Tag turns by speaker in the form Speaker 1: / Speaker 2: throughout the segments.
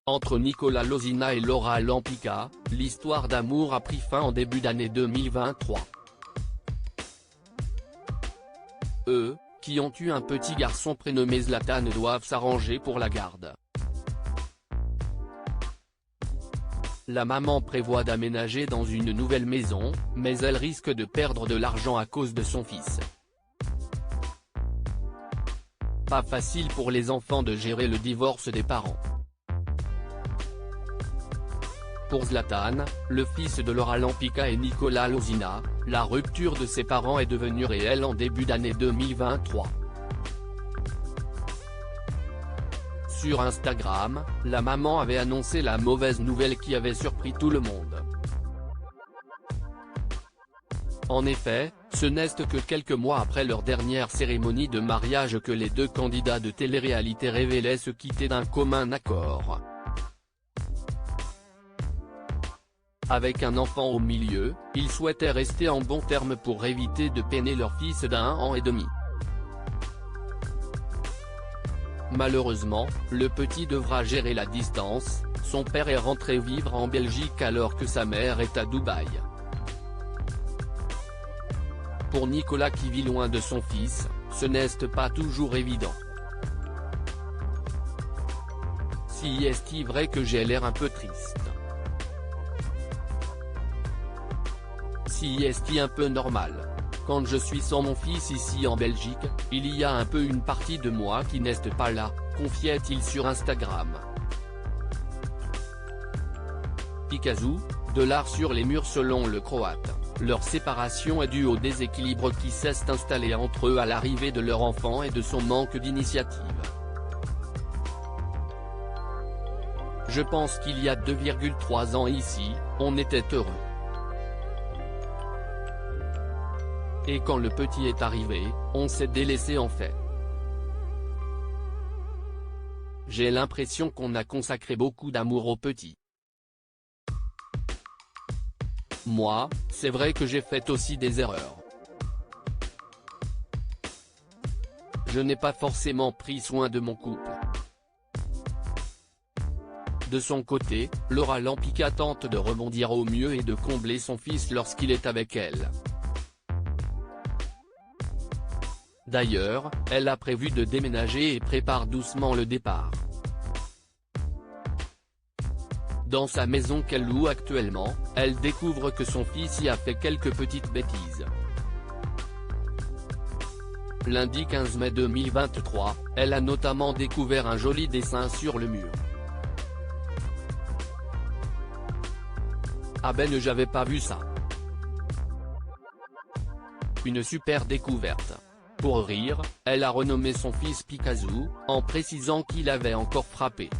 Speaker 1: Entre Nicolas Lozina et Laura Lampica, l'histoire d'amour a pris fin en début d'année 2023. Eux, qui ont eu un petit garçon prénommé Zlatan, doivent s'arranger pour la garde. La maman prévoit d'aménager dans une nouvelle maison, mais elle risque de perdre de l'argent à cause de son fils. Pas facile pour les enfants de gérer le divorce des parents. Pour Zlatan, le fils de Laura Lampica et Nicolas Lozina, la rupture de ses parents est devenue réelle en début d'année 2023. Sur Instagram, la maman avait annoncé la mauvaise nouvelle qui avait surpris tout le monde. En effet, ce n'est que quelques mois après leur dernière cérémonie de mariage que les deux candidats de télé-réalité révélaient se quitter d'un commun accord. Avec un enfant au milieu, ils souhaitaient rester en bons termes pour éviter de peiner leur fils d'1 an et demi. Malheureusement, le petit devra gérer la distance, son père est rentré vivre en Belgique alors que sa mère est à Dubaï. Pour Nicolas qui vit loin de son fils, ce n'est pas toujours évident. Si est-il vrai que j'ai l'air un peu triste? Si est-il un peu normal? Quand je suis sans mon fils ici en Belgique, il y a un peu une partie de moi qui n'est pas là, confiait-il sur Instagram. Picasso, de l'art sur les murs selon le Croate, leur séparation est due au déséquilibre qui s'est installé entre eux à l'arrivée de leur enfant et de son manque d'initiative. Je pense qu'il y a 2,3 ans ici, on était heureux. Et quand le petit est arrivé, on s'est délaissé en fait. J'ai l'impression qu'on a consacré beaucoup d'amour au petit. Moi, c'est vrai que j'ai fait aussi des erreurs. Je n'ai pas forcément pris soin de mon couple. De son côté, Laura Lampica tente de rebondir au mieux et de combler son fils lorsqu'il est avec elle. D'ailleurs, elle a prévu de déménager et prépare doucement le départ. Dans sa maison qu'elle loue actuellement, elle découvre que son fils y a fait quelques petites bêtises. Lundi 15 mai 2023, elle a notamment découvert un joli dessin sur le mur. Ah ben j'avais pas vu ça. Une super découverte. Pour rire, elle a renommé son fils Picasso, en précisant qu'il avait encore frappé.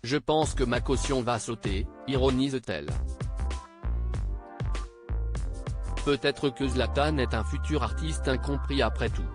Speaker 1: Je pense que ma caution va sauter, ironise-t-elle. Peut-être que Zlatan est un futur artiste incompris après tout.